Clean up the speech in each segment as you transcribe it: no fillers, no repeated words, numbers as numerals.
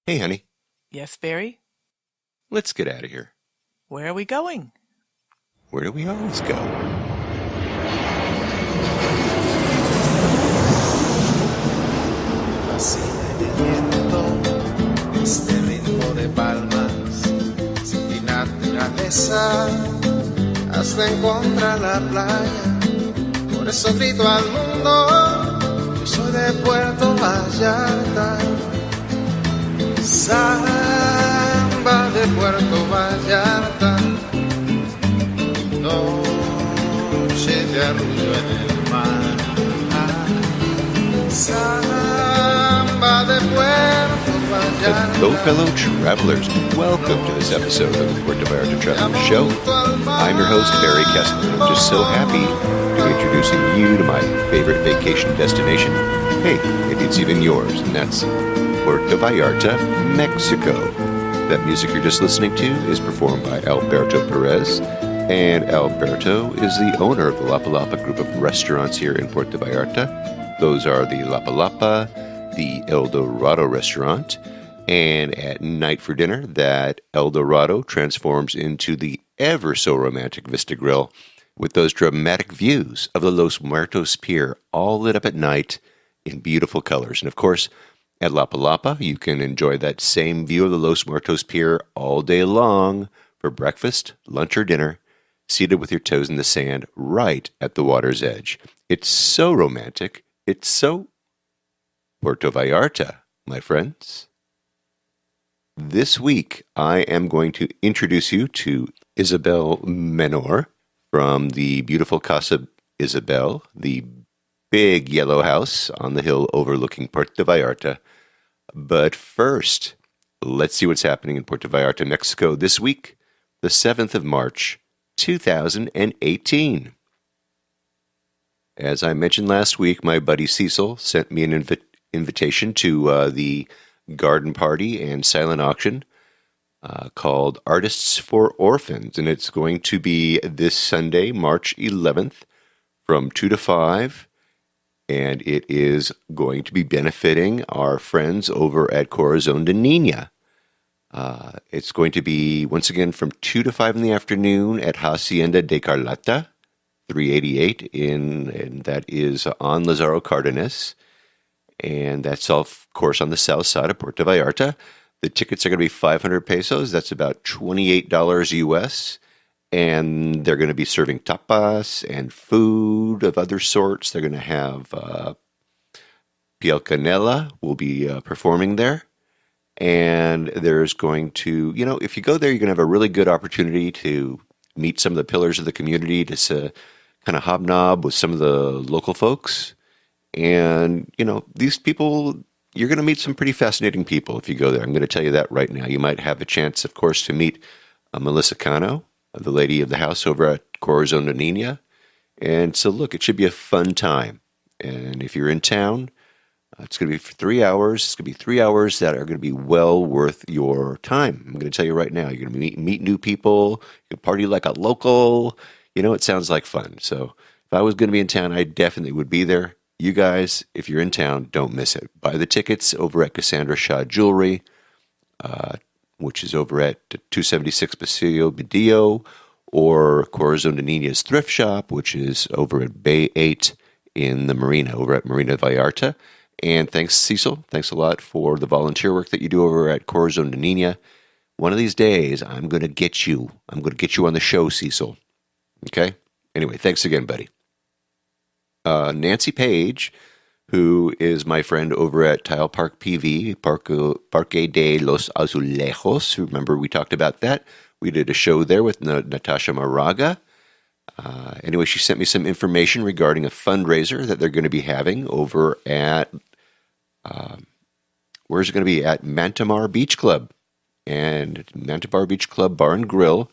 Hey, honey, Yes, Barry? let's get out of here. Where are we going? Where do we always go? Fascina el viento, este ritmo de palmas, sin ti naturaleza, hasta encontrar la playa. Por eso grito al mundo, yo soy de Puerto Vallarta. Samba de Puerto Vallarta, noche de arrullo en el mar. Samba de Puerto Vallarta. Hello, fellow travelers. Welcome to this episode of the Puerto Vallarta Traveler Show. I'm your host, Barry Kessler. I'm just so happy to be introducing you to my favorite vacation destination. Hey, maybe it's even yours, and that's Puerto Vallarta, Mexico. That music you're just listening to is performed by Alberto Perez, and Alberto is the owner of the Lapa Lapa group of restaurants here in Puerto Vallarta. Those are the Lapa Lapa, the El Dorado restaurant, and at night for dinner, that El Dorado transforms into the ever so romantic Vista Grill with those dramatic views of the Los Muertos Pier, all lit up at night in beautiful colors. And of course, at Lapa Lapa, you can enjoy that same view of the Los Muertos Pier all day long for breakfast, lunch, or dinner, seated with your toes in the sand right at the water's edge. It's so romantic. It's so Puerto Vallarta, my friends. This week, I am going to introduce you to Isabel Manroe from the beautiful Casa Isabel, the big yellow house on the hill overlooking Puerto Vallarta. But first, let's see what's happening in Puerto Vallarta, Mexico this week, the 7th of March, 2018. As I mentioned last week, my buddy Cecil sent me an invitation to the garden party and silent auction called Artists for Orphans, and it's going to be this Sunday, March 11th, from 2 to 5, and it is going to be benefiting our friends over at Corazon de Niña. It's going to be, once again, from 2 to 5 in the afternoon at Hacienda de Carlota, 388, and that is on Lazaro Cardenas, and that's, of course, on the south side of Puerto Vallarta. The tickets are going to be 500 pesos. That's about $28 US. And they're going to be serving tapas and food of other sorts. They're going to have Piel Canela will be performing there. And there's going to, if you go there, you're going to have a really good opportunity to meet some of the pillars of the community, to kind of hobnob with some of the local folks. And, these people, you're going to meet some pretty fascinating people if you go there. I'm going to tell you that right now. You might have a chance, of course, to meet Melissa Cano, the lady of the house over at Corazon de Niña. And so, look, it should be a fun time. And if you're in town, it's going to be for 3 hours. It's going to be 3 hours that are going to be well worth your time. I'm going to tell you right now, you're going to meet new people. You can party like a local. It sounds like fun. So if I was going to be in town, I definitely would be there. You guys, if you're in town, don't miss it. Buy the tickets over at Cassandra Shaw Jewelry, which is over at 276 Pasillo Badillo, or Corazon de Niña's Thrift Shop, which is over at Bay 8 in the Marina, over at Marina Vallarta. And thanks, Cecil. Thanks a lot for the volunteer work that you do over at Corazon de Niña. One of these days, I'm going to get you. I'm going to get you on the show, Cecil. Okay? Anyway, thanks again, buddy. Nancy Page, who is my friend over at Tile Park PV, Parque de los Azulejos. Remember, we talked about that. We did a show there with Natasha Moraga. Anyway, she sent me some information regarding a fundraiser that they're going to be having over at, where's it going to be? At Mantamar Beach Club. And Mantamar Beach Club Bar and Grill.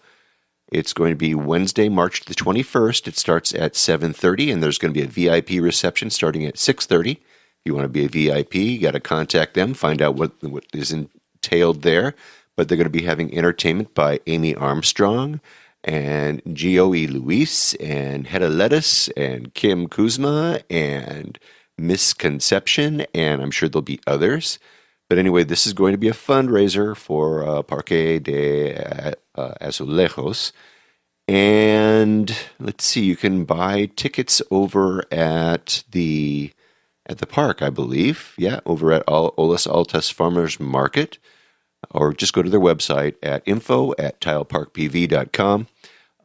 It's going to be Wednesday, March the 21st. It starts at 7:30, and there's going to be a VIP reception starting at 6:30. If you want to be a VIP, you got to contact them, find out what is entailed there. But they're going to be having entertainment by Amy Armstrong and Gioe Luis and Hedda Lettuce and Kim Kuzma and Miss Conception, and I'm sure there'll be others. But anyway, this is going to be a fundraiser for Parque de Azulejos. And let's see, you can buy tickets over at the park, I believe. Yeah, over at Olas Altas Farmers Market. Or just go to their website at info@tileparkpv.com.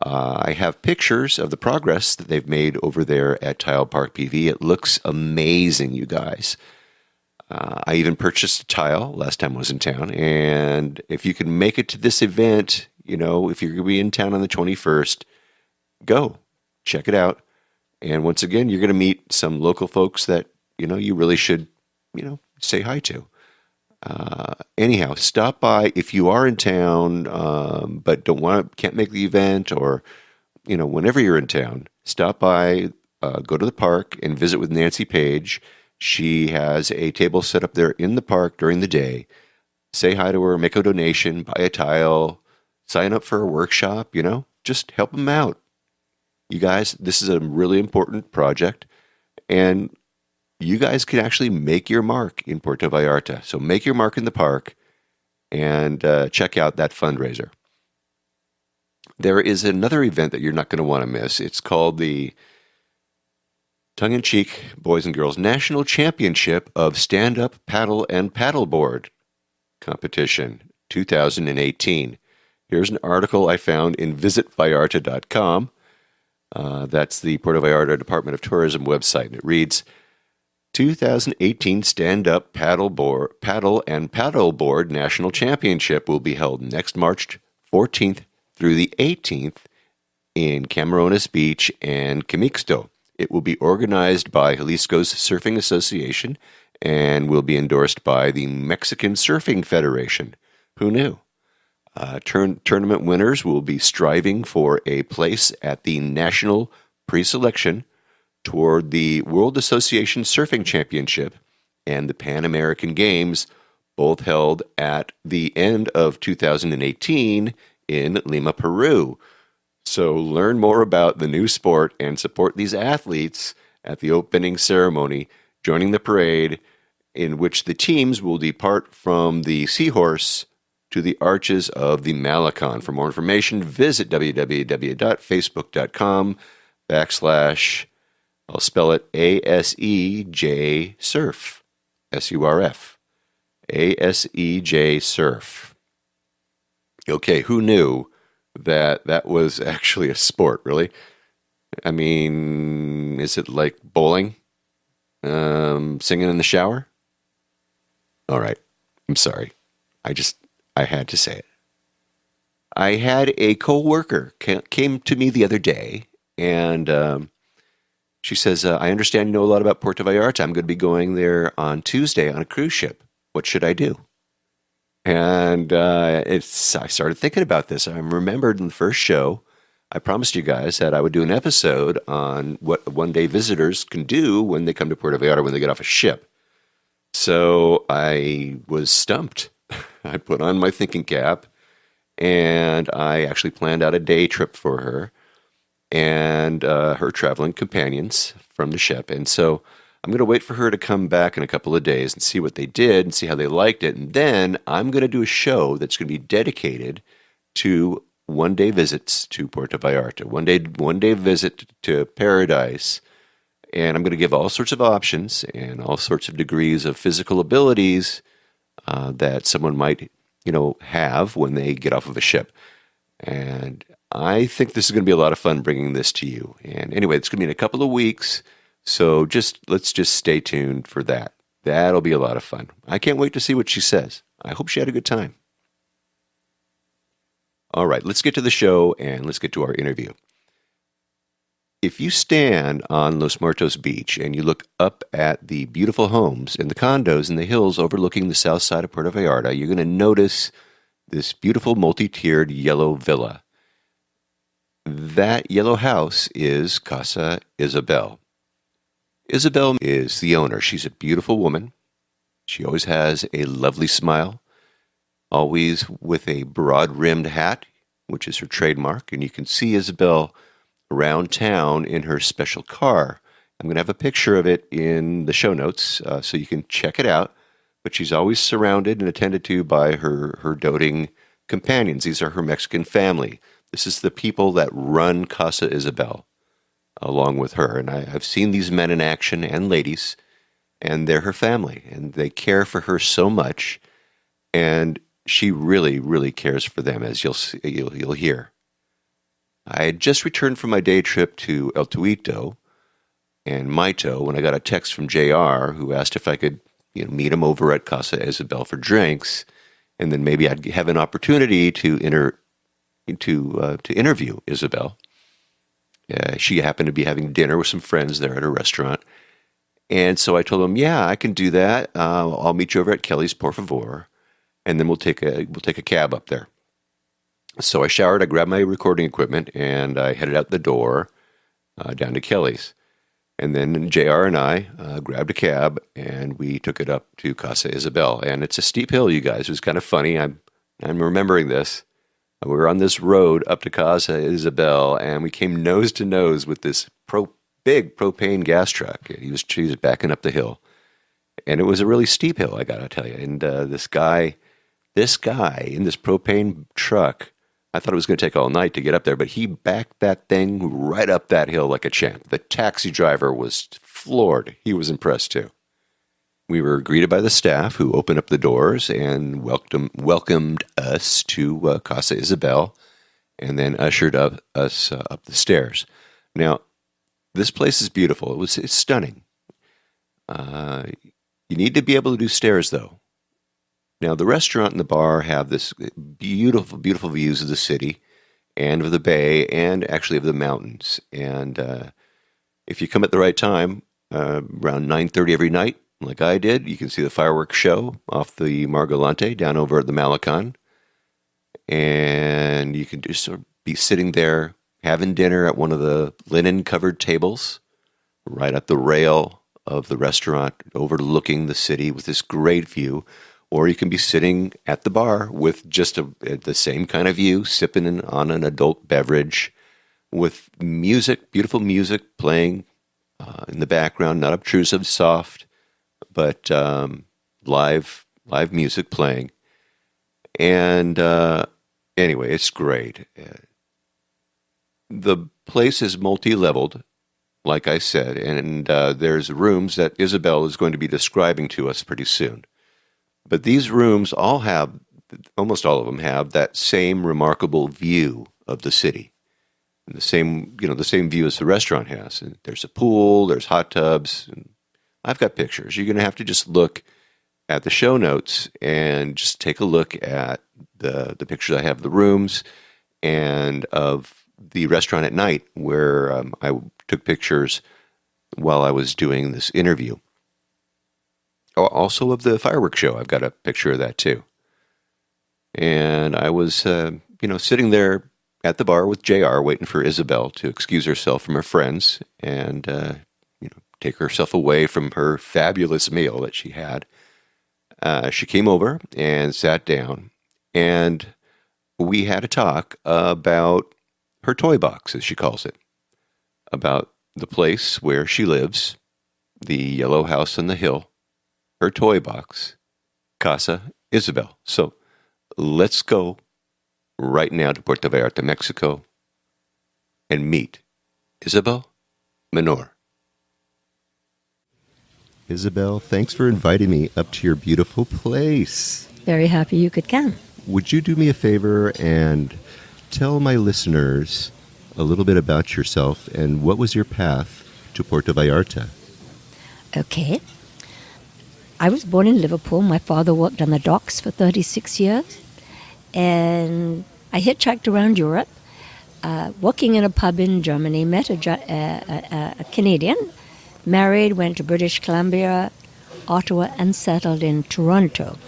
I have pictures of the progress that they've made over there at Tile Park PV. It looks amazing, you guys. I even purchased a tile last time I was in town. And if you can make it to this event, if you're going to be in town on the 21st, go. Check it out. And once again, you're going to meet some local folks that, you really should, say hi to. Anyhow, stop by if you are in town, but can't make the event, or whenever you're in town, stop by, go to the park and visit with Nancy Page. She has a table set up there in the park during the day. Say hi to her, make a donation, buy a tile, sign up for a workshop. Just help them out. You guys, this is a really important project, and you guys can actually make your mark in Puerto Vallarta. So make your mark in the park and check out that fundraiser. There is another event that you're not going to want to miss. It's called the tongue-in-cheek Boys and Girls National Championship of Stand-Up Paddle and Paddleboard Competition 2018. Here's an article I found in visitvallarta.com. That's the Puerto Vallarta Department of Tourism website. And it reads, 2018 Stand-Up Paddle and Paddleboard National Championship will be held next March 14th through the 18th in Camarones Beach and Camixto. It will be organized by Jalisco's Surfing Association and will be endorsed by the Mexican Surfing Federation. Who knew? Tournament winners will be striving for a place at the national pre-selection toward the World Association Surfing Championship and the Pan American Games, both held at the end of 2018 in Lima, Peru. So learn more about the new sport and support these athletes at the opening ceremony, joining the parade in which the teams will depart from the Seahorse to the Arches of the Malecon. For more information, visit www.facebook.com/ I'll spell it ASEJ Surf, SURF, ASEJ Surf. Okay, who knew that was actually a sport, really? I mean, is it like bowling? Singing in the shower? All right, I'm sorry. I had to say it. I had a co-worker came to me the other day, and she says, I understand you know a lot about Puerto Vallarta. I'm going to be going there on Tuesday on a cruise ship. What should I do? And I started thinking about this. I remembered in the first show, I promised you guys that I would do an episode on what one-day visitors can do when they come to Puerto Vallarta when they get off a ship. So I was stumped. I put on my thinking cap, and I actually planned out a day trip for her and her traveling companions from the ship. And so I'm going to wait for her to come back in a couple of days and see what they did and see how they liked it. And then I'm going to do a show that's going to be dedicated to one-day visits to Puerto Vallarta, one-day visit to paradise. And I'm going to give all sorts of options and all sorts of degrees of physical abilities that someone might, have when they get off of a ship. And I think this is going to be a lot of fun bringing this to you. And anyway, it's going to be in a couple of weeks, so let's just stay tuned for that. That'll be a lot of fun. I can't wait to see what she says. I hope she had a good time. All right, let's get to the show and let's get to our interview. If you stand on Los Muertos Beach and you look up at the beautiful homes and the condos in the hills overlooking the south side of Puerto Vallarta, you're going to notice this beautiful multi-tiered yellow villa. That yellow house is Casa Isabel. Isabel is the owner. She's a beautiful woman. She always has a lovely smile, always with a broad-rimmed hat, which is her trademark. And you can see Isabel around town in her special car. I'm going to have a picture of it in the show notes so you can check it out. but she's always surrounded and attended to by her doting companions. These are her Mexican family. This is the people that run Casa Isabel along with her. And I've seen these men in action and ladies, and they're her family, and they care for her so much, and she really, really cares for them, as you'll hear. I had just returned from my day trip to El Tuito and Mayto when I got a text from JR who asked if I could meet him over at Casa Isabel for drinks, and then maybe I'd have an opportunity to interview Isabel. She happened to be having dinner with some friends there at a restaurant, and so I told him, "Yeah, I can do that. I'll meet you over at Kelly's, por favor, and then we'll take a cab up there." So I showered, I grabbed my recording equipment, and I headed out the door down to Kelly's. And then JR and I grabbed a cab, and we took it up to Casa Isabel. And it's a steep hill, you guys. It was kind of funny. I'm remembering this. We were on this road up to Casa Isabel, and we came nose to nose with this big propane gas truck. He was backing up the hill. And it was a really steep hill, I got to tell you. And this guy in this propane truck, I thought it was going to take all night to get up there, but he backed that thing right up that hill like a champ. The taxi driver was floored. He was impressed too. We were greeted by the staff who opened up the doors and welcomed us to Casa Isabel, and then ushered us up the stairs. Now, this place is beautiful. It's stunning. You need to be able to do stairs, though. Now, the restaurant and the bar have this beautiful, beautiful views of the city and of the bay and actually of the mountains. And if you come at the right time, around 9:30 every night, like I did, you can see the fireworks show off the Margalante down over at the Malecon. And you can just sort of be sitting there having dinner at one of the linen-covered tables right at the rail of the restaurant overlooking the city with this great view. Or you can be sitting at the bar with just the same kind of view, sipping on an adult beverage with music, beautiful music playing in the background, not obtrusive, soft, but live music playing. And anyway, it's great. The place is multi-leveled, like I said, and there's rooms that Isabel is going to be describing to us pretty soon. But these rooms almost all of them have that same remarkable view of the city. And the same view as the restaurant has. And there's a pool, there's hot tubs. And I've got pictures. You're going to have to just look at the show notes and just take a look at the pictures I have of the rooms and of the restaurant at night where I took pictures while I was doing this interview. Also of the fireworks show, I've got a picture of that too. And I was, sitting there at the bar with JR waiting for Isabel to excuse herself from her friends and, take herself away from her fabulous meal that she had. She came over and sat down, and we had a talk about her toy box, as she calls it, about the place where she lives, the yellow house on the hill, her toy box, Casa Isabel. So let's go right now to Puerto Vallarta, Mexico, and meet Isabel Manroe. Isabel, thanks for inviting me up to your beautiful place. Very happy you could come. Would you do me a favor and tell my listeners a little bit about yourself and what was your path to Puerto Vallarta? Okay. I was born in Liverpool. My father worked on the docks for 36 years. And I hitchhiked around Europe, working in a pub in Germany, met a Canadian, married, went to British Columbia, Ottawa, and settled in Toronto.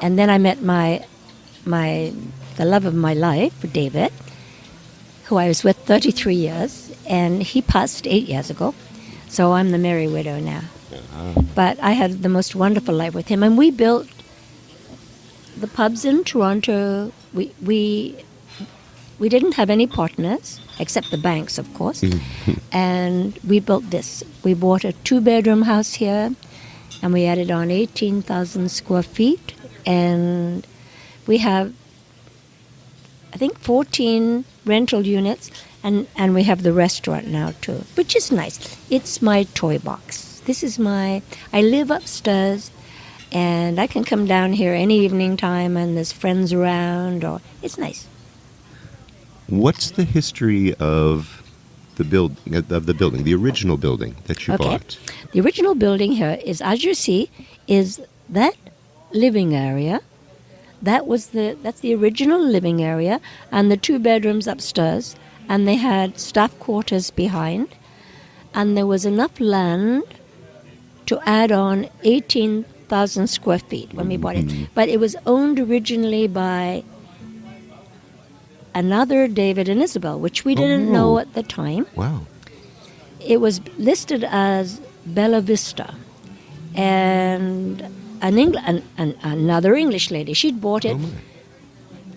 And then I met the love of my life, David, who I was with 33 years, and he passed 8 years ago. So I'm the merry widow now. But I had the most wonderful life with him, and we built the pubs in Toronto. We didn't have any partners, except the banks, of course, and we built this. We bought a 2-bedroom house here, and we added on 18,000 square feet, and we have, I think, 14 rental units, and we have the restaurant now too, which is nice. It's my toy box. I live upstairs, and I can come down here any evening time, and there's friends around, or it's nice. What's the history of the building, the original building that you bought? The original building here is, as you see, is that living area. That's the original living area, and the 2 bedrooms upstairs, and they had staff quarters behind, and there was enough land to add on 18,000 square feet when we bought it. But it was owned originally by another David and Isabel, which we didn't know at the time. Wow. It was listed as Bella Vista, and another English lady, she'd bought it,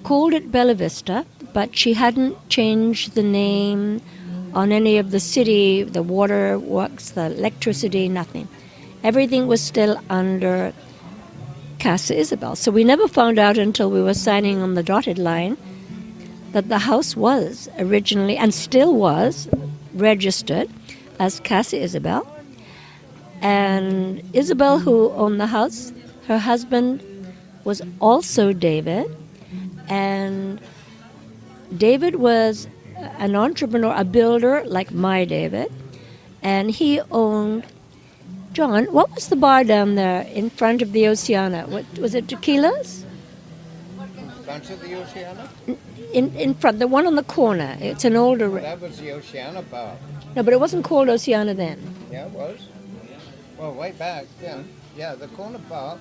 called it Bella Vista, but she hadn't changed the name on any of the city, the water works, the electricity, nothing. Everything was still under Casa Isabel. So we never found out until we were signing on the dotted line that the house was originally, and still was, registered as Casa Isabel. And Isabel, who owned the house, her husband was also David. And David was an entrepreneur, a builder like my David. And he owned, John, what was the bar down there in front of the Oceana? What was it, Tequila's? Front of the Oceana? In front, the one on the corner. It's an older... That was the Oceana bar. No, but it wasn't called Oceana then. Yeah, it was. Well, way back then. Yeah, the corner bar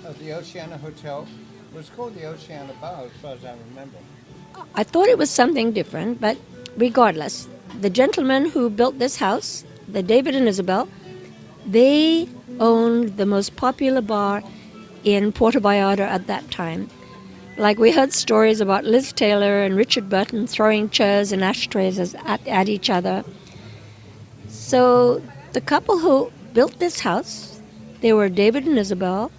of the Oceana Hotel was called the Oceana Bar, as far as I remember. I thought it was something different, but regardless, the gentleman who built this house, the David and Isabel, they owned the most popular bar in Puerto Vallarta at that time. Like, we heard stories about Liz Taylor and Richard Burton throwing chairs and ashtrays at each other. So the couple who built this house, they were David and Isabel.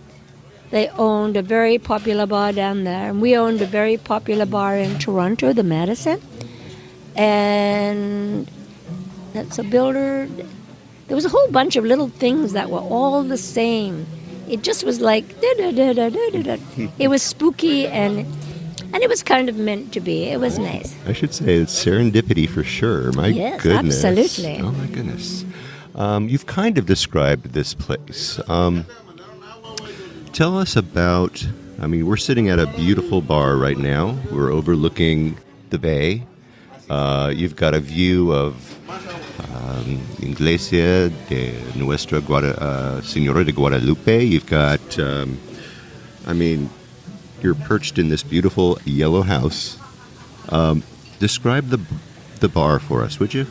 They owned a very popular bar down there, and we owned a very popular bar in Toronto, the Madison. And that's a builder. There was a whole bunch of little things that were all the same. It just was like, it was spooky, and it was kind of meant to be. It was nice. I should say it's serendipity for sure. My yes, goodness. Absolutely. Oh, my goodness. You've kind of described this place. Tell us about, we're sitting at a beautiful bar right now. We're overlooking the bay. You've got a view of Iglesia de Nuestra Señora de Guadalupe. You've got, you're perched in this beautiful yellow house. Describe the bar for us, would you?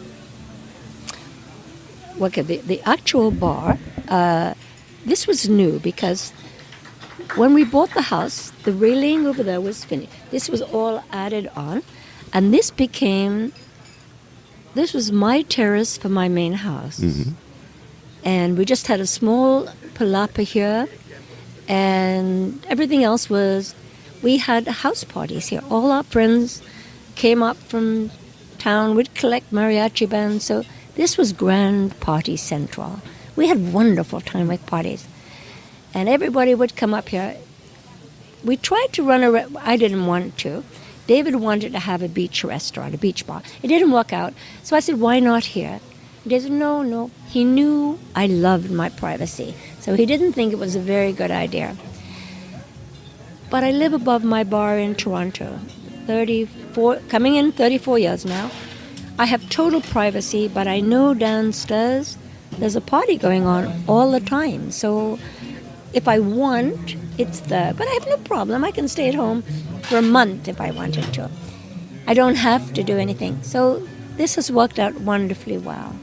Okay, the actual bar, this was new because when we bought the house, the railing over there was finished. This was all added on, and this was my terrace for my main house. Mm-hmm. And we just had a small palapa here, and everything else was, we had house parties here. All our friends came up from town. We'd collect mariachi bands, so this was grand party central. We had wonderful time with parties. And everybody would come up here. We tried to run I didn't want to. David wanted to have a beach restaurant, a beach bar. It didn't work out. So I said, why not here? He said, no. He knew I loved my privacy. So he didn't think it was a very good idea. But I live above my bar in Toronto, coming in 34 years now. I have total privacy, but I know downstairs there's a party going on all the time. So if I want, it's there. But I have no problem. I can stay at home for a month if I wanted to. I don't have to do anything. So this has worked out wonderfully well.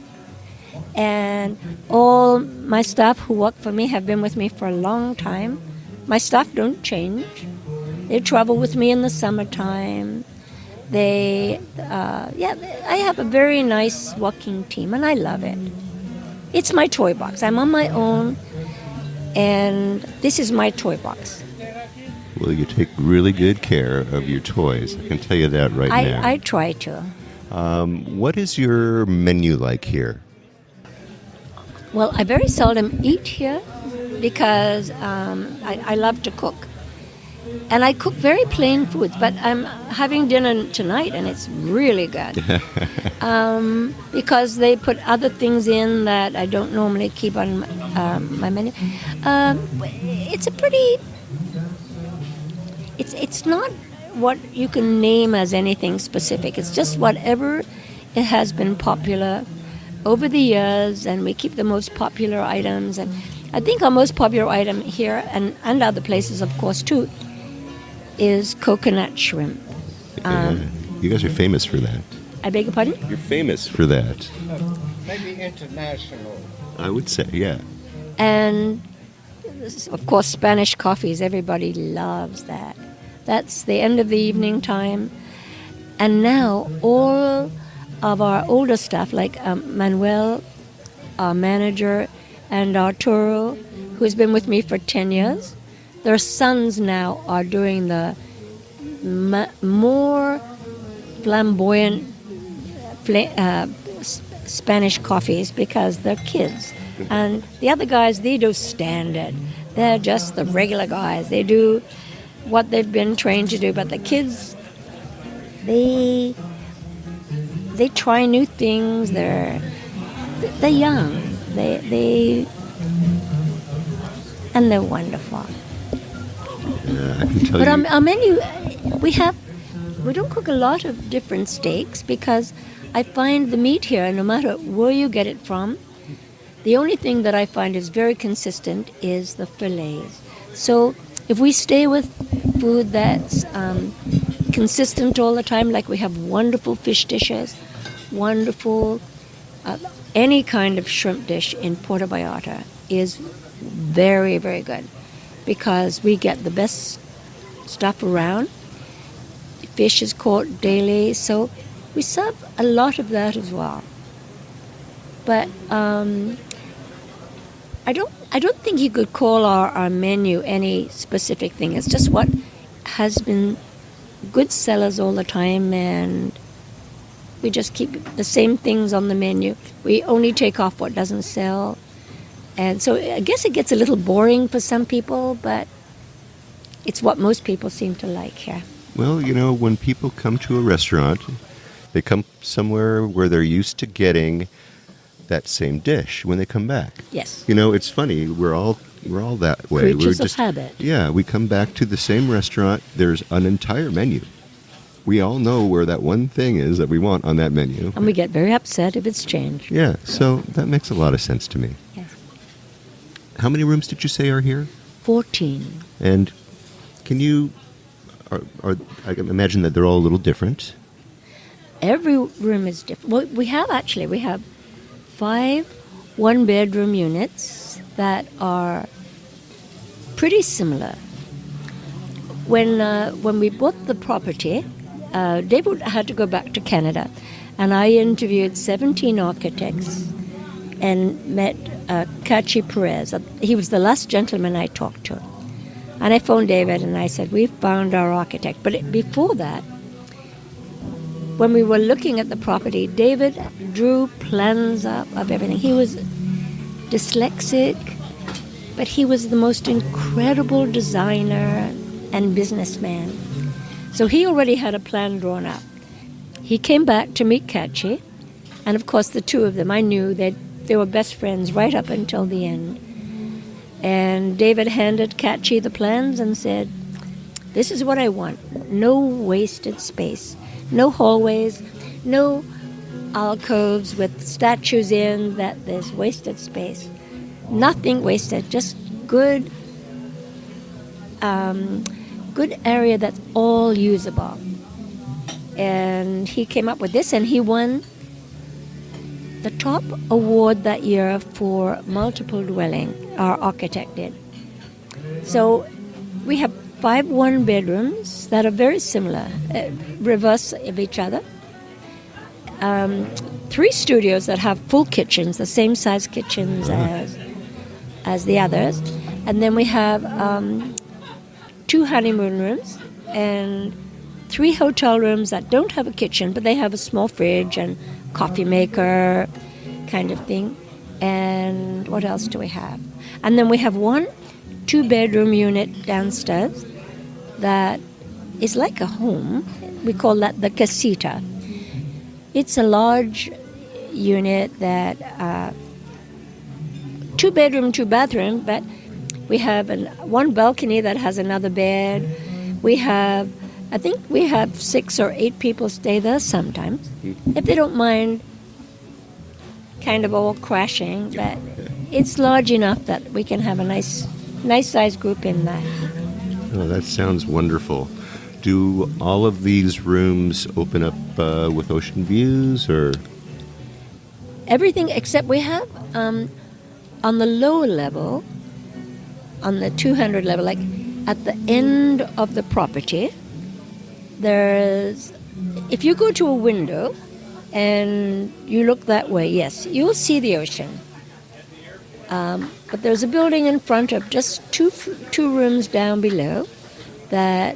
And all my staff who work for me have been with me for a long time. My staff don't change. They travel with me in the summertime. I have a very nice working team, and I love it. It's my toy box. I'm on my own. And this is my toy box. Well, you take really good care of your toys. I can tell you that right now. I try to. What is your menu like here? Well, I very seldom eat here because I love to cook. And I cook very plain foods, but I'm having dinner tonight and it's really good. Because they put other things in that I don't normally keep on my menu. It's a pretty... It's not what you can name as anything specific. It's just whatever it has been popular over the years, and we keep the most popular items. And I think our most popular item here, and other places, of course, too, is coconut shrimp. You guys are famous for that. I beg your pardon? You're famous for that. Maybe international. I would say, yeah. And, of course, Spanish coffees. Everybody loves that. That's the end of the evening time. And now all of our older staff, like Manuel, our manager, and Arturo, who's been with me for 10 years, their sons now are doing the more flamboyant Spanish coffees because they're kids. And the other guys, they do standard. They're just the regular guys. They do what they've been trained to do. But the kids, they try new things. They're young. And they're wonderful. I can tell But you. our menu, we don't cook a lot of different steaks because I find the meat here, no matter where you get it from, the only thing that I find is very consistent is the fillets. So if we stay with food that's consistent all the time, like we have wonderful fish dishes, wonderful, any kind of shrimp dish in Puerto Vallarta is very, very good because we get the best stuff around. Fish is caught daily, so we serve a lot of that as well. But I don't think you could call our menu any specific thing. It's just what has been good sellers all the time, and we just keep the same things on the menu. We only take off what doesn't sell. And so I guess it gets a little boring for some people, but it's what most people seem to like here. Well, you know, when people come to a restaurant, they come somewhere where they're used to getting that same dish when they come back. Yes. You know, it's funny. We're all that way. Creatures of habit. Yeah, we come back to the same restaurant. There's an entire menu. We all know where that one thing is that we want on that menu. And we get very upset if it's changed. Yeah, so that makes a lot of sense to me. Yes. How many rooms did you say are here? 14. And can you... I can imagine that they're all a little different. Every room is different. Well, we have 5 one-bedroom units that are pretty similar. When we bought the property, David had to go back to Canada, and I interviewed 17 architects and met Cachi Perez. He was the last gentleman I talked to. And I phoned David and I said, "We've found our architect." But before that, when we were looking at the property, David drew plans up of everything. He was dyslexic, but he was the most incredible designer and businessman. So he already had a plan drawn up. He came back to meet Cachi, and of course the two of them, I knew that they were best friends right up until the end. And David handed Cachi the plans and said, "This is what I want. No wasted space. No hallways, no alcoves with statues in that there's wasted space. Nothing wasted, just good area that's all usable." And he came up with this, and he won the top award that year for multiple dwelling, our architect did. So we have 5 one-bedrooms that are very similar, reverse of each other. 3 studios that have full kitchens, the same size kitchens as the others. And then we have 2 honeymoon rooms and 3 hotel rooms that don't have a kitchen, but they have a small fridge and coffee maker kind of thing. And what else do we have? And then we have 1 2-bedroom unit downstairs that is like a home. We call that the casita. It's a large unit that 2-bedroom, 2-bathroom, but we have 1 balcony that has another bed. I think we have 6 or 8 people stay there sometimes, if they don't mind kind of all crashing, but it's large enough that we can have a nice sized group in there. Oh, that sounds wonderful. Do all of these rooms open up with ocean views, or? Everything except we have on the lower level, on the 200 level, like at the end of the property, if you go to a window and you look that way, yes, you'll see the ocean. But there's a building in front of just two rooms down below that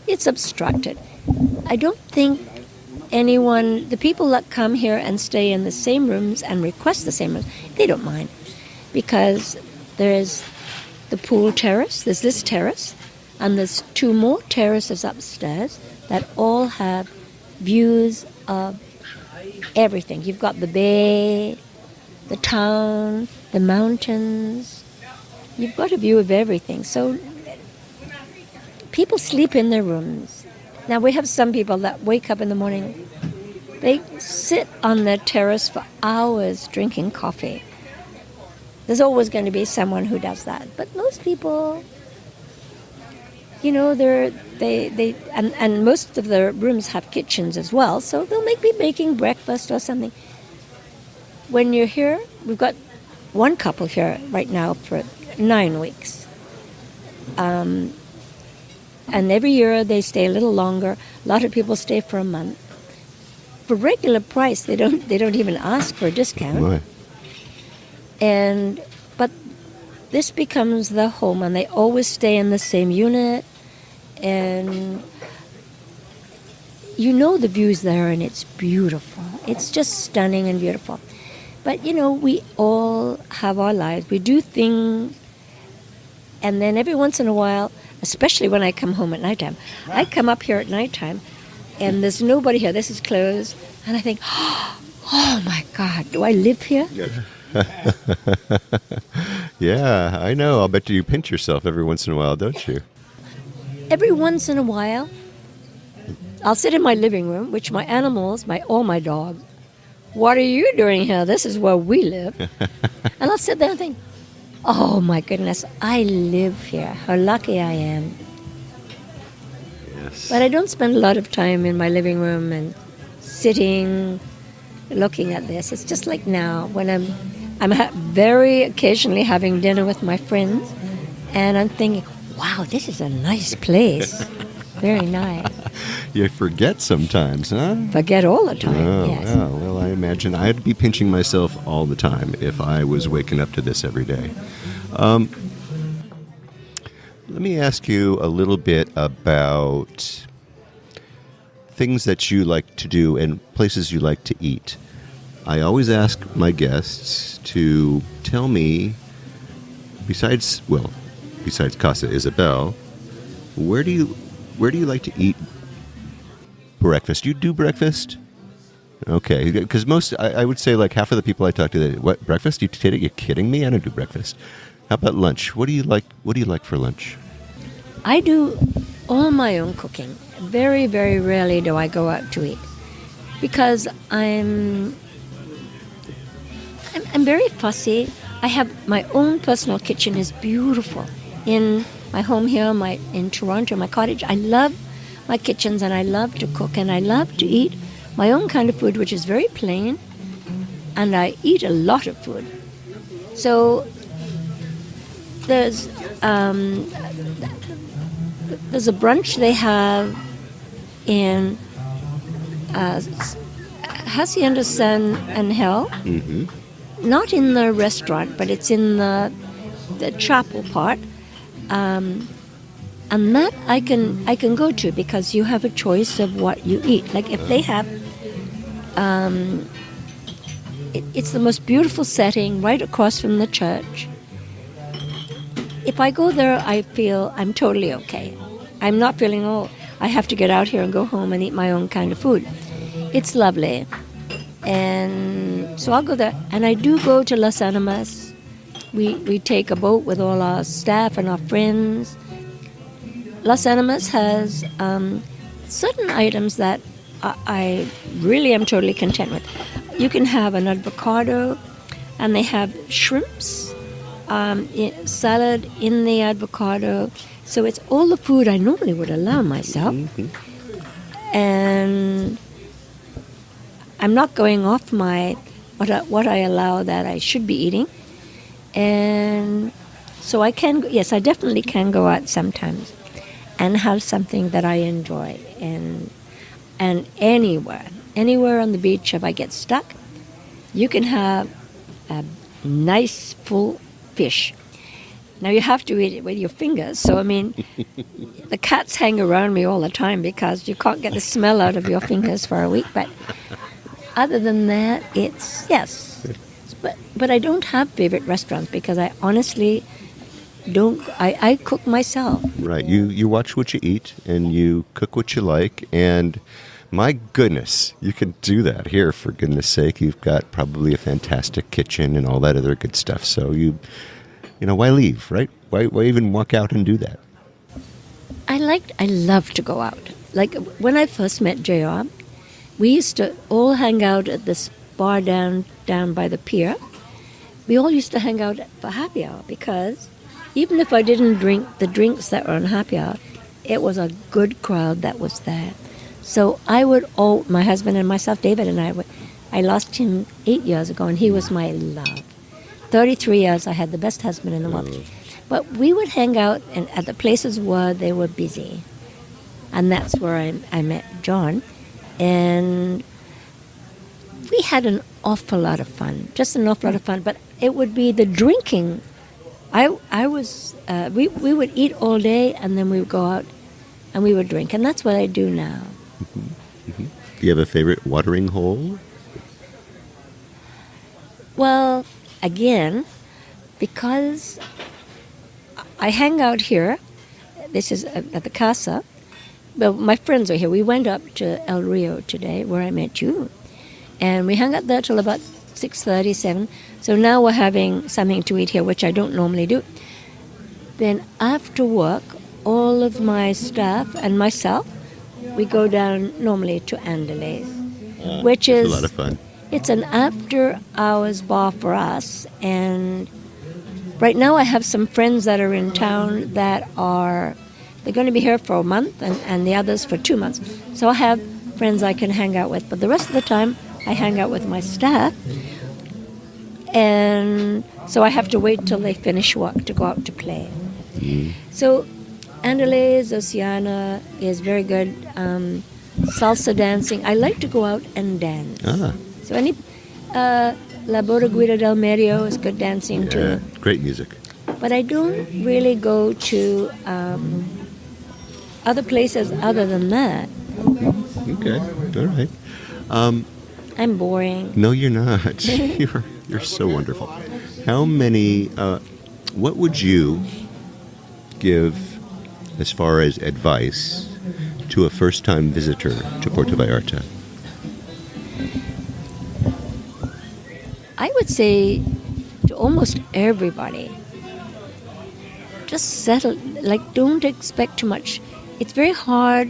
it's obstructed. I don't think the people that come here and stay in the same rooms and request the same rooms, they don't mind, because there's the pool terrace, there's this terrace, and there's 2 more terraces upstairs that all have views of everything. You've got the bay, the town, the mountains. You've got a view of everything. So people sleep in their rooms. Now, we have some people that wake up in the morning. They sit on the terrace for hours drinking coffee. There's always going to be someone who does that. But most people, and most of the rooms have kitchens as well, so they'll be making breakfast or something. When you're here, we've got 1 couple here right now for 9 weeks. And every year they stay a little longer. A lot of people stay for a month. For regular price, they don't even ask for a discount. Right. But this becomes the home, and they always stay in the same unit, and the views there, and it's beautiful. It's just stunning and beautiful. But we all have our lives. We do things, and then every once in a while, especially when I come home at nighttime, I come up here at nighttime, and there's nobody here. This is closed, and I think, oh my God, do I live here? Yeah, I know. I'll bet you pinch yourself every once in a while, don't you? Every once in a while, I'll sit in my living room, which my animals, all my dogs, what are you doing here? This is where we live. And I'll sit there and think, oh my goodness, I live here. How lucky I am. Yes. But I don't spend a lot of time in my living room and sitting, looking at this. It's just like now when I'm very occasionally having dinner with my friends, and I'm thinking, wow, this is a nice place. Very nice. You forget sometimes, huh? Forget all the time, Oh, yes. yeah. Well, I imagine I'd be pinching myself all the time if I was waking up to this every day. Let me ask you a little bit about things that you like to do and places you like to eat. I always ask my guests to tell me, besides Casa Isabel, where do you like to eat breakfast? You do breakfast? Okay, because I would say like half of the people I talk to, what, breakfast? You're kidding me? I don't do breakfast. How about lunch? What do you like for lunch? I do all my own cooking. Very, very rarely do I go out to eat, because I'm very fussy. I have my own personal kitchen. Is beautiful. In my home here, in Toronto, my cottage, I love my kitchens, and I love to cook, and I love to eat my own kind of food, which is very plain, and I eat a lot of food. So there's a brunch they have in Hacienda San Angel. Mm-hmm. Not in the restaurant, but it's in the the chapel part, and that I can go to because you have a choice of what you eat. Like if they have, it's the most beautiful setting right across from the church. If I go there, I feel I'm totally okay. I'm not feeling, oh, I have to get out here and go home and eat my own kind of food. It's lovely. And so I'll go there. And I do go to Las Animas. We take a boat with all our staff and our friends. Las Animas has certain items that I really am totally content with. You can have an avocado, and they have shrimps, salad in the avocado. So it's all the food I normally would allow myself. Mm-hmm. And I'm not going off what I allow that I should be eating. And so I definitely can go out sometimes and have something that I enjoy. And anywhere on the beach, if I get stuck, you can have a nice full fish. Now you have to eat it with your fingers. So I mean, the cats hang around me all the time because you can't get the smell out of your fingers for a week. But other than that, it's yes. But I don't have favorite restaurants because I honestly don't. I cook myself. Right. You watch what you eat and you cook what you like. And my goodness, you can do that here, for goodness sake. You've got probably a fantastic kitchen and all that other good stuff. So you know, why leave, right? Why even walk out and do that? I love to go out. Like when I first met JR, we used to all hang out at this bar down by the pier. We all used to hang out for happy hour because even if I didn't drink the drinks that were on happy hour, it was a good crowd that was there. So my husband and myself, David and I lost him 8 years ago, and he was my love. 33 years, I had the best husband in the world. But we would hang out at the places where they were busy. And that's where I met John. And we had an awful lot of fun, just an awful lot of fun. But it would be the drinking. We would eat all day, and then we would go out and we would drink. And that's what I do now. Mm-hmm. Mm-hmm. Do you have a favorite watering hole? Well, again, because I hang out here, this is at the Casa. Well, my friends are here. We went up to El Rio today, where I met you, and we hung out there till about 6:30, 7. So now we're having something to eat here, which I don't normally do. Then after work, all of my staff and myself, we go down normally to Andale's, which is a lot of fun. It's an after-hours bar for us, and right now I have some friends that are in town they're going to be here for a month, and the others for 2 months. So I have friends I can hang out with, but the rest of the time I hang out with my staff, and so I have to wait till they finish work to go out to play. So Andale's Oceana is very good. Salsa dancing. I like to go out and dance. So La Bodeguita del Medio is good dancing too. Great music. But I don't really go to other places other than that. Okay, all right. I'm boring. No, you're not. You're so wonderful. How many? What would you give as far as advice to a first-time visitor to Puerto Vallarta? I would say to almost everybody, just settle, don't expect too much. It's very hard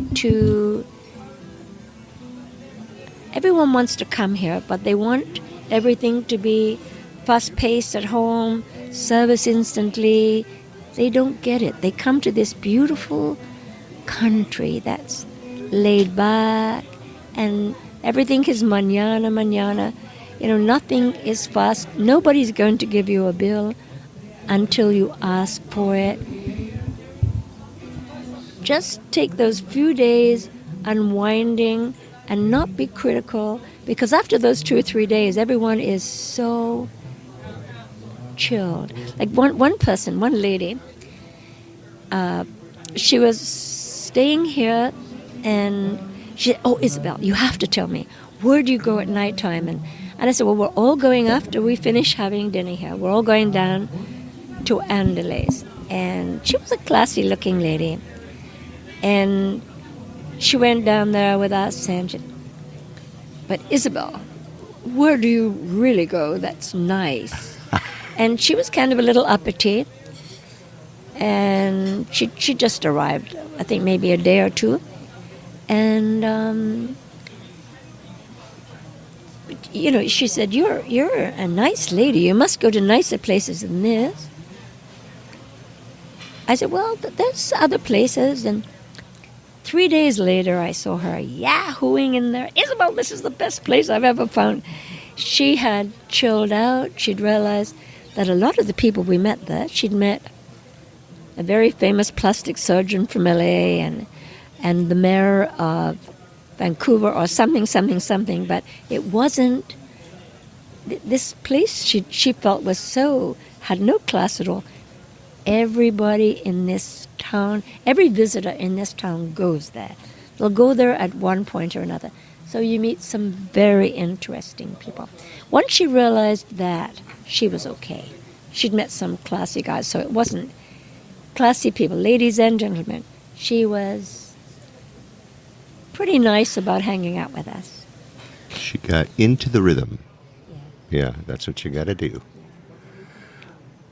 everyone wants to come here, but they want everything to be fast-paced at home, service instantly. They don't get it. They come to this beautiful country that's laid back, and everything is mañana. You know, nothing is fast. Nobody's going to give you a bill until you ask for it. Just take those few days unwinding and not be critical, because after those 2 or 3 days, everyone is so chilled. Like one person, one lady, she was staying here, and she said, "Oh, Isabel, you have to tell me, where do you go at nighttime?" And I said, "Well, we're all going after we finish having dinner here. We're all going down to Andalays." And she was a classy-looking lady, and she went down there with us, and she, "But Isabel, where do you really go that's nice?" And she was kind of a little uppity, and she just arrived, I think maybe a day or two. And she said, "You're a nice lady. You must go to nicer places than this." I said, "Well, there's other places." And 3 days later, I saw her yahooing in there. "Isabel, this is the best place I've ever found." She had chilled out. She'd realized that a lot of the people we met there, she'd met a very famous plastic surgeon from LA and the mayor of Vancouver or something. But it wasn't, this place she felt was so, had no class at all. Everybody in this town, every visitor in this town goes there. They'll go there at one point or another. So you meet some very interesting people. Once she realized that, she was okay. She'd met some classy guys, so it wasn't classy people, ladies and gentlemen. She was pretty nice about hanging out with us. She got into the rhythm. Yeah, that's what you got to do.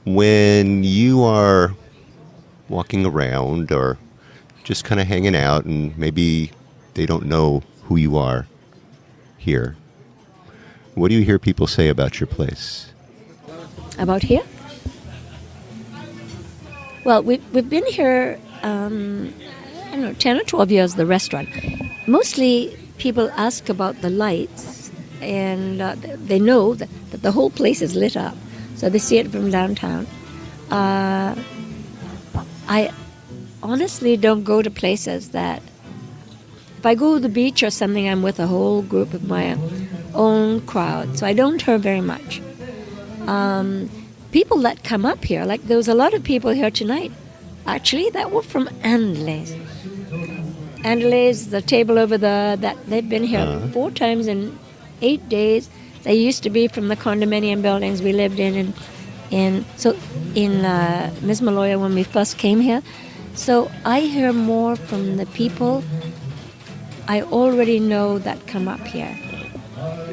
When you are walking around or just kind of hanging out and maybe they don't know who you are here, what do you hear people say about your place? About here? Well, we've been here, I don't know, 10 or 12 years, the restaurant. Mostly people ask about the lights, and they know that the whole place is lit up. So they see it from downtown. I honestly don't go to places that, if I go to the beach or something, I'm with a whole group of my own crowd. So I don't tour very much. People that come up here, like there was a lot of people here tonight, actually, that were from Andalays. Andalays, the table over there, that they've been here 4 times in 8 days. They used to be from the condominium buildings we lived in Ms. Maloya when we first came here. So I hear more from the people I already know that come up here.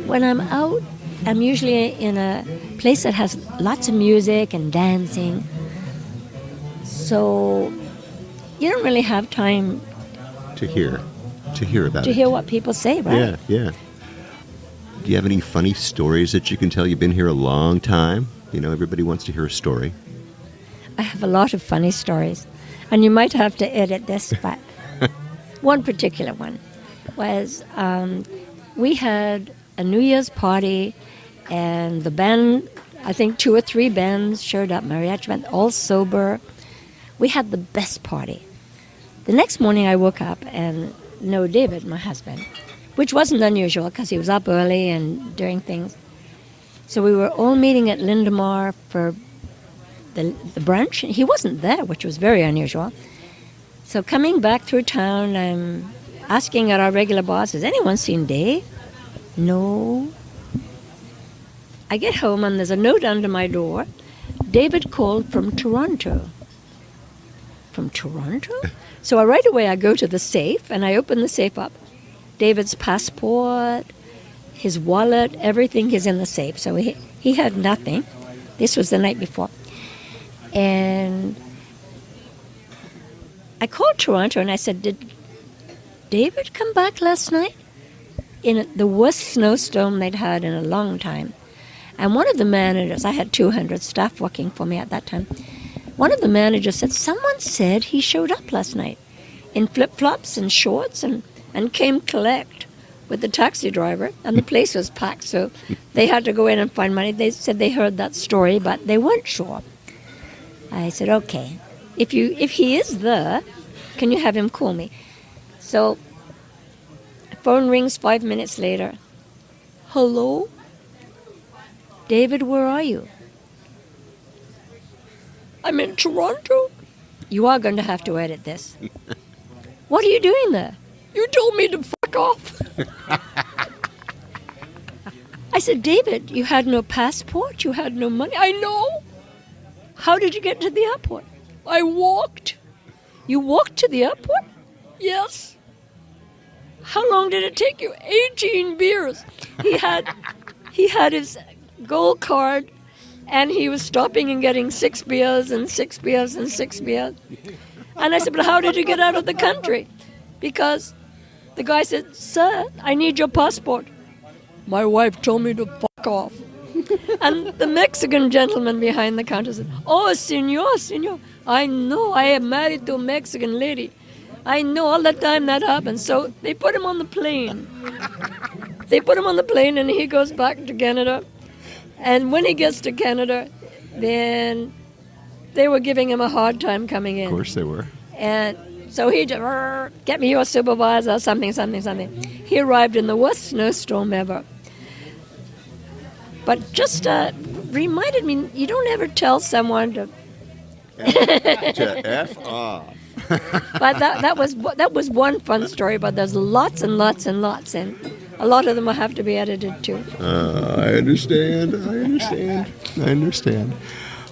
When I'm out, I'm usually in a place that has lots of music and dancing. So you don't really have time To hear about to it. hear what people say, right? Yeah. Do you have any funny stories that you can tell? You've been here a long time. You know, everybody wants to hear a story. I have a lot of funny stories, and you might have to edit this, but one particular one was we had a New Year's party, and the band, I think 2 or 3 bands showed up, mariachi band, all sober. We had the best party. The next morning I woke up and no David, my husband, which wasn't unusual because he was up early and doing things. So we were all meeting at Lindemar for the brunch. He wasn't there, which was very unusual. So coming back through town, I'm asking at our regular boss, has anyone seen Dave? No. I get home and there's a note under my door. David called from Toronto. From Toronto? So right away I go to the safe and I open the safe up. David's passport, his wallet, everything is in the safe. So he had nothing. This was the night before. And I called Toronto and I said, did David come back last night? In the worst snowstorm they'd had in a long time. And one of the managers, I had 200 staff working for me at that time, one of the managers said, someone said he showed up last night in flip-flops and shorts and came collect with the taxi driver, and the place was packed, so they had to go in and find money. They said they heard that story, but they weren't sure. I said, okay, if he is there, can you have him call me? So phone rings 5 minutes later. Hello? David, where are you? I'm in Toronto. You are going to have to edit this. What are you doing there? You told me to fuck off. I said, David, you had no passport, you had no money. I know. How did you get to the airport? I walked. You walked to the airport? Yes. How long did it take you? 18 beers. He had his gold card, and he was stopping and getting 6 beers and 6 beers and 6 beers. And I said, but how did you get out of the country? Because the guy said, sir, I need your passport. My wife told me to fuck off. And the Mexican gentleman behind the counter said, oh, senor, I know I am married to a Mexican lady. I know all the time that happens. So they put him on the plane. And he goes back to Canada. And when he gets to Canada, then they were giving him a hard time coming in. Of course they were. And so he just, get me your supervisor, something. He arrived in the worst snowstorm ever. But just reminded me, you don't ever tell someone to F off. But that was one fun story, but there's lots and lots and lots, and a lot of them will have to be edited too. I understand.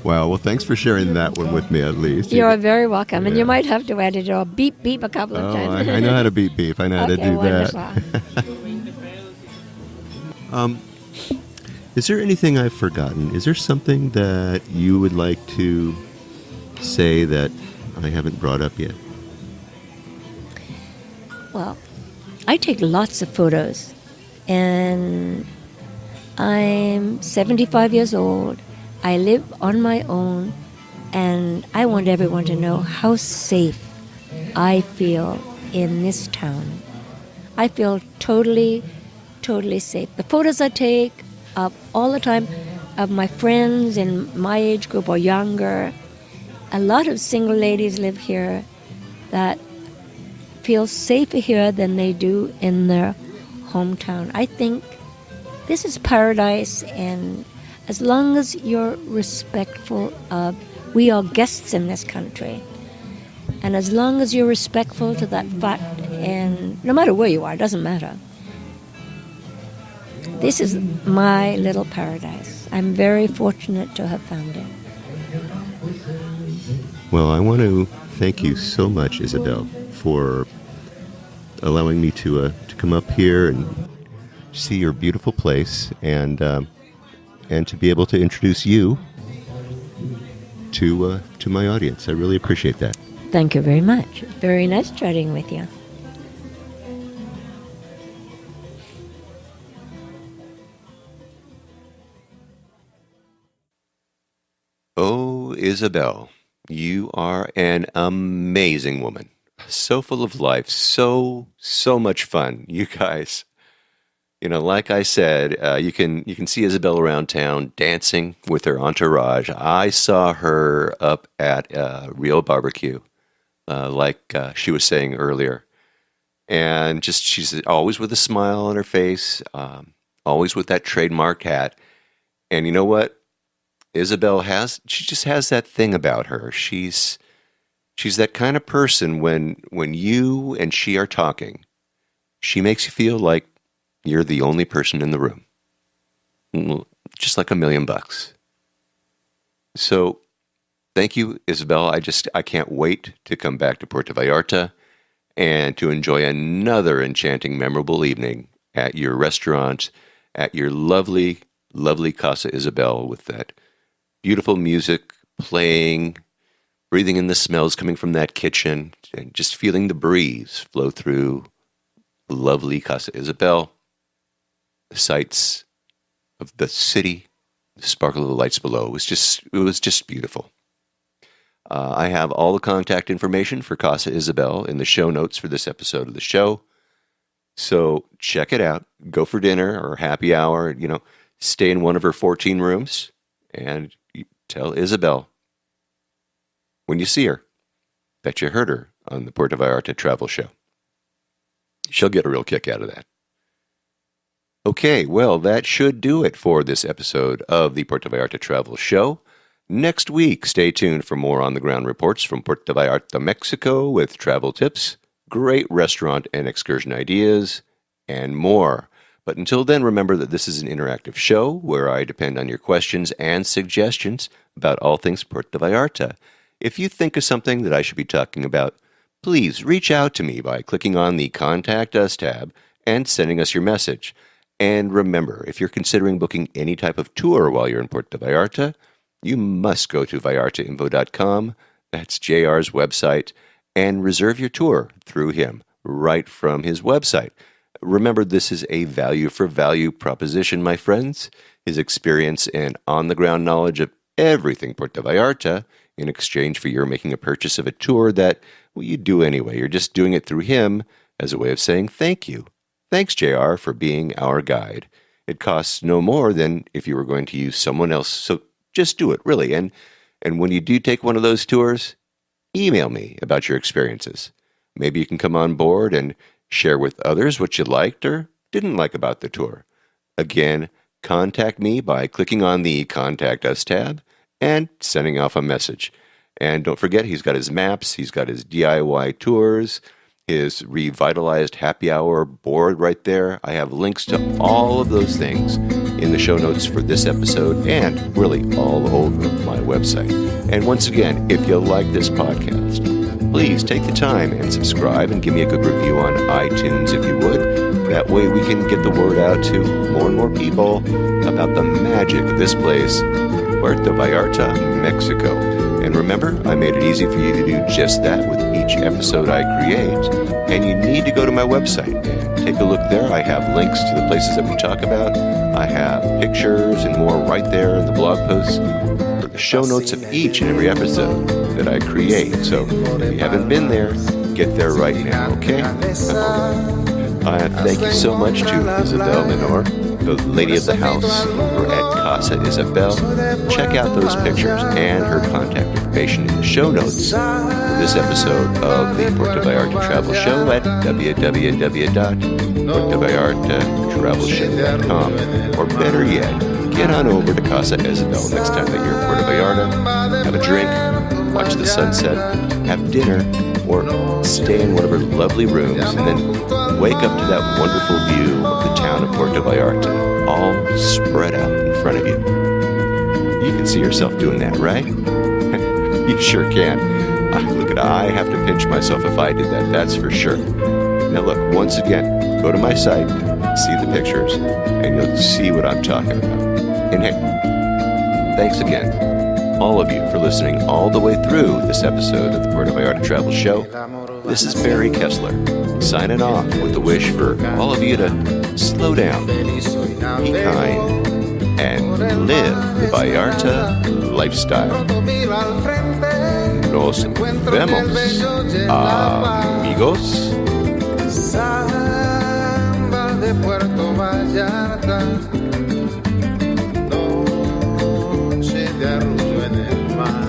Wow, well, thanks for sharing that one with me at least. You're very welcome, and you might have to edit it or beep a couple of times. I know how to beep. I know how to do wonderful. that. Is there anything I've forgotten? Is there something that you would like to say that I haven't brought up yet? Well, I take lots of photos, and I'm 75 years old. I live on my own, and I want everyone to know how safe I feel in this town. I feel totally safe. The photos I take all the time of my friends in my age group or younger, a lot of single ladies live here that feel safer here than they do in their hometown. I think this is paradise, and as long as you're respectful of, we are guests in this country, and as long as you're respectful to that fact, and no matter where you are, it doesn't matter. This is my little paradise. I'm very fortunate to have found it. Well, I want to thank you so much, Isabel, for allowing me to come up here and see your beautiful place, and to be able to introduce you to my audience. I really appreciate that. Thank you very much. Very nice chatting with you. Oh, Isabel, you are an amazing woman. So full of life, so much fun. You guys, like I said, you can see Isabel around town dancing with her entourage. I saw her up at Rio Barbecue, like she was saying earlier, and just she's always with a smile on her face, always with that trademark hat. And you know what? Isabel she just has that thing about her. She's that kind of person when you and she are talking, she makes you feel like you're the only person in the room. Just like $1 million. So thank you, Isabel. I can't wait to come back to Puerto Vallarta and to enjoy another enchanting, memorable evening at your restaurant, at your lovely, lovely Casa Isabel, with that beautiful music playing, breathing in the smells coming from that kitchen, and just feeling the breeze flow through lovely Casa Isabel, the sights of the city, the sparkle of the lights below. It was just beautiful. I have all the contact information for Casa Isabel in the show notes for this episode of the show. So check it out. Go for dinner or happy hour. Stay in one of her 14 rooms, and tell Isabel when you see her that you heard her on the Puerto Vallarta Travel Show. She'll get a real kick out of that. Okay, well, that should do it for this episode of the Puerto Vallarta Travel Show. Next week, stay tuned for more on-the-ground reports from Puerto Vallarta, Mexico, with travel tips, great restaurant and excursion ideas, and more. But until then, remember that this is an interactive show where I depend on your questions and suggestions about all things Puerto Vallarta. If you think of something that I should be talking about, please reach out to me by clicking on the Contact Us tab and sending us your message. And remember, if you're considering booking any type of tour while you're in Puerto Vallarta, you must go to vallartainfo.com, that's JR's website, and reserve your tour through him right from his website. Remember, this is a value-for-value proposition, my friends. His experience and on-the-ground knowledge of everything Puerto Vallarta in exchange for your making a purchase of a tour that, well, you do anyway. You're just doing it through him as a way of saying thank you. Thanks, JR, for being our guide. It costs no more than if you were going to use someone else, so just do it, really. And when you do take one of those tours, email me about your experiences. Maybe you can come on board and share with others what you liked or didn't like about the tour. Again, contact me by clicking on the Contact Us tab and sending off a message. And don't forget, he's got his maps, he's got his DIY tours, his revitalized happy hour board right there. I have links to all of those things in the show notes for this episode and really all over my website. And once again, if you like this podcast, please take the time and subscribe and give me a good review on iTunes if you would. That way we can get the word out to more and more people about the magic of this place, Puerto Vallarta, Mexico. And remember, I made it easy for you to do just that with each episode I create. And you need to go to my website and take a look there. I have links to the places that we talk about. I have pictures and more right there in the blog posts for the show notes of each and every episode that I create. So if you haven't been there, get there right now, okay? Thank you so much to Isabel Manroe, the lady of the house over at Casa Isabel. Check out those pictures and her contact information in the show notes for this episode of the Puerto Vallarta Travel Show at www.puertovallartatravelshow.com. Or better yet, get on over to Casa Isabel next time that you're in Puerto Vallarta. Have a drink, watch the sunset, have dinner, or stay in one of her lovely rooms and then wake up to that wonderful view of the town of Puerto Vallarta, all spread out in front of you. You can see yourself doing that, right? You sure can. I have to pinch myself if I did that, that's for sure. Now look, once again, go to my site, see the pictures, and you'll see what I'm talking about. And hey, thanks again, all of you, for listening all the way through this episode of the Puerto Vallarta Travel Show. This is Barry Kessler, signing off with a wish for all of you to slow down, be kind, and live the Vallarta lifestyle. Nos vemos, amigos. Samba de Puerto Vallarta, noche de arrullo en el mar.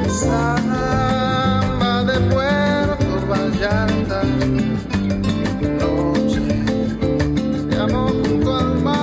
Samba de Puerto Vallarta, noche de amor junto al mar.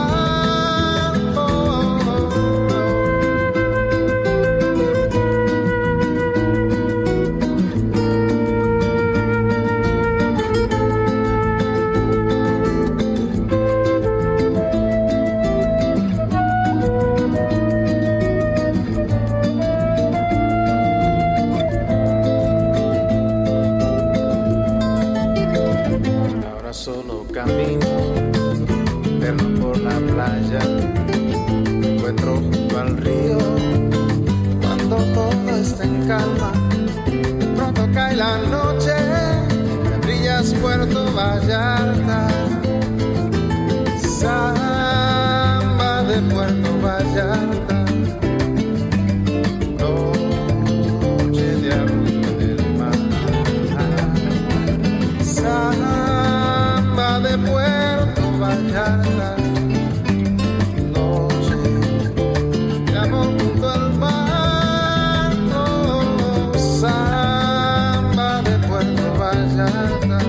Solo camino, perno por la playa, me encuentro junto al río, cuando todo está en calma, pronto cae la noche, me brillas Puerto Vallarta, samba de Puerto Vallarta, noche de arrullo en el mar, samba de Puerto Vallarta, noche de amor junto al mar, samba de Puerto Vallarta.